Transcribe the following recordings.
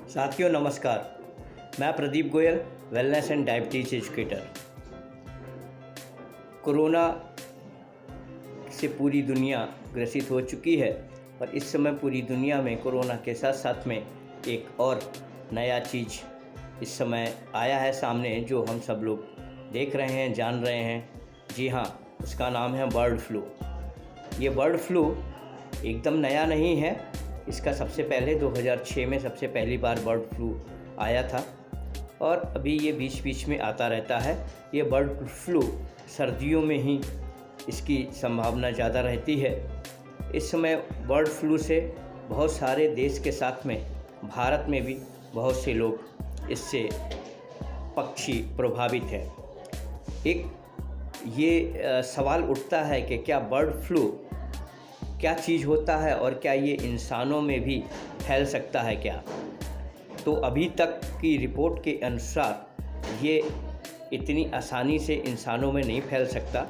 साथियों नमस्कार। मैं Pradeep Goyal, wellness and diabetes educator. Corona से पूरी दुनिया ग्रसित हो चुकी है और इस समय पूरी दुनिया में कोरोना के साथ साथ में एक और नया चीज़ इस समय आया है सामने, जो हम सब लोग देख रहे हैं, जान रहे हैं। जी हाँ, उसका नाम है बर्ड फ्लू। ये बर्ड फ्लू एकदम नया नहीं है। इसका सबसे पहले 2006 में सबसे पहली बार बर्ड फ्लू आया था और अभी ये बीच बीच में आता रहता है। ये बर्ड फ्लू सर्दियों में ही इसकी संभावना ज़्यादा रहती है। इस समय बर्ड फ्लू से बहुत सारे देश के साथ में भारत में भी बहुत से लोग इससे पक्षी प्रभावित हैं। एक ये सवाल उठता है कि क्या बर्ड फ्लू क्या चीज़ होता है और क्या ये इंसानों में भी फैल सकता है क्या? तो अभी तक की रिपोर्ट के अनुसार ये इतनी आसानी से इंसानों में नहीं फैल सकता।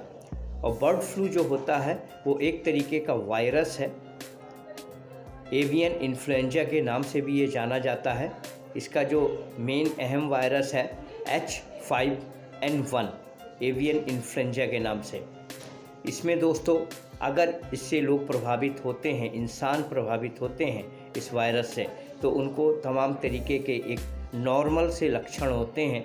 और बर्ड फ्लू जो होता है वो एक तरीके का वायरस है। एवियन इन्फ्लुएंजा के नाम से भी ये जाना जाता है। इसका जो मेन अहम वायरस है H5N1 एवियन इन्फ्लुएंजा के नाम से। इसमें दोस्तों अगर इससे लोग प्रभावित होते हैं, इंसान प्रभावित होते हैं इस वायरस से, तो उनको तमाम तरीके के एक नॉर्मल से लक्षण होते हैं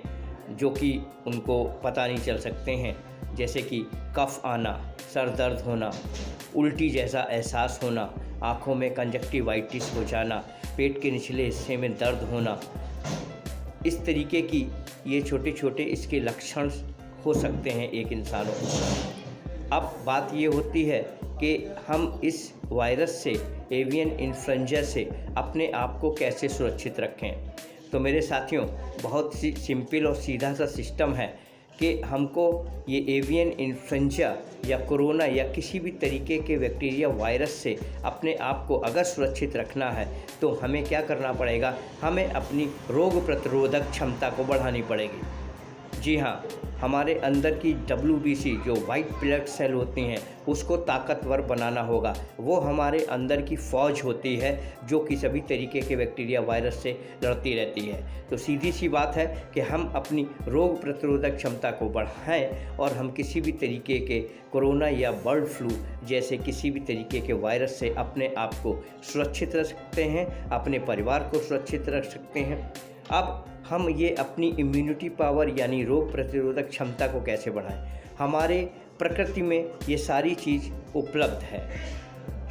जो कि उनको पता नहीं चल सकते हैं, जैसे कि कफ आना, सर दर्द होना, उल्टी जैसा एहसास होना, आँखों में कंजक्टिवाइटिस हो जाना, पेट के निचले हिस्से में दर्द होना। इस तरीके की ये छोटे छोटे इसके लक्षण हो सकते हैं एक इंसानों को। अब बात ये होती है कि हम इस वायरस से, एवियन इन्फ्लुएंजा से अपने आप को कैसे सुरक्षित रखें। तो मेरे साथियों, बहुत सी सिंपल और सीधा सा सिस्टम है कि हमको ये एवियन इन्फ्लुएंजा या कोरोना या किसी भी तरीके के बैक्टीरिया वायरस से अपने आप को अगर सुरक्षित रखना है तो हमें क्या करना पड़ेगा? हमें अपनी रोग प्रतिरोधक क्षमता को बढ़ानी पड़ेगी। जी हाँ, हमारे अंदर की WBC जो वाइट ब्लड सेल होती हैं उसको ताकतवर बनाना होगा। वो हमारे अंदर की फ़ौज होती है जो कि सभी तरीके के बैक्टीरिया वायरस से लड़ती रहती है। तो सीधी सी बात है कि हम अपनी रोग प्रतिरोधक क्षमता को बढ़ाएं और हम किसी भी तरीके के कोरोना या बर्ड फ्लू जैसे किसी भी तरीके के वायरस से अपने आप को सुरक्षित रख सकते हैं, अपने परिवार को सुरक्षित रख सकते हैं। अब हम ये अपनी इम्यूनिटी पावर यानी रोग प्रतिरोधक क्षमता को कैसे बढ़ाएं? हमारे प्रकृति में ये सारी चीज़ उपलब्ध है,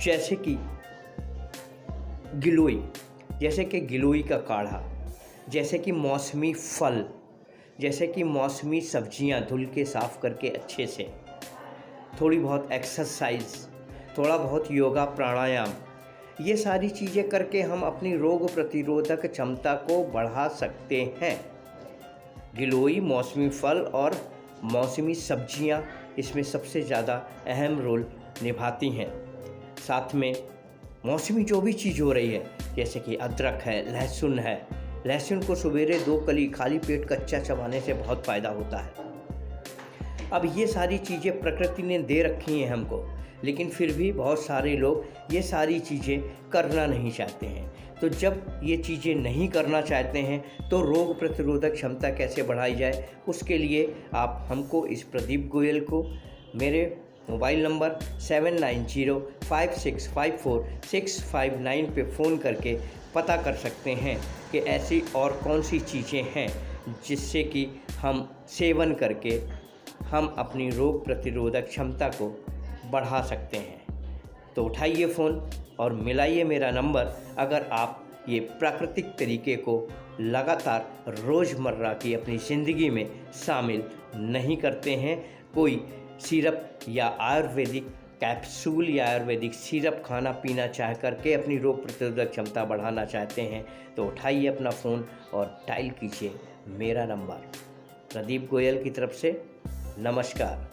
जैसे कि गिलोई का काढ़ा, जैसे कि मौसमी फल, जैसे कि मौसमी सब्जियां धुल के साफ़ करके अच्छे से, थोड़ी बहुत एक्सरसाइज, थोड़ा बहुत योगा प्राणायाम, ये सारी चीज़ें करके हम अपनी रोग प्रतिरोधक क्षमता को बढ़ा सकते हैं। गिलोई, मौसमी फल और मौसमी सब्जियां इसमें सबसे ज़्यादा अहम रोल निभाती हैं। साथ में मौसमी जो भी चीज़ हो रही है, जैसे कि अदरक है, लहसुन है। लहसुन को सवेरे 2 कली खाली पेट कच्चा चबाने से बहुत फ़ायदा होता है। अब ये सारी चीज़ें प्रकृति ने दे रखी हैं हमको, लेकिन फिर भी बहुत सारे लोग ये सारी चीज़ें करना नहीं चाहते हैं। तो जब ये चीज़ें नहीं करना चाहते हैं तो रोग प्रतिरोधक क्षमता कैसे बढ़ाई जाए, उसके लिए आप हमको इस प्रदीप गोयल को मेरे मोबाइल नंबर 7905654659 पे फ़ोन करके पता कर सकते हैं कि ऐसी और कौन सी चीज़ें हैं जिससे कि हम सेवन करके हम अपनी रोग प्रतिरोधक क्षमता को बढ़ा सकते हैं। तो उठाइए फ़ोन और मिलाइए मेरा नंबर। अगर आप ये प्राकृतिक तरीके को लगातार रोज़मर्रा की अपनी ज़िंदगी में शामिल नहीं करते हैं, कोई सिरप या आयुर्वेदिक कैप्सूल या आयुर्वेदिक सिरप खाना पीना चाह करके अपनी रोग प्रतिरोधक क्षमता बढ़ाना चाहते हैं, तो उठाइए अपना फ़ोन और डायल कीजिए मेरा नंबर। प्रदीप गोयल की तरफ से नमस्कार।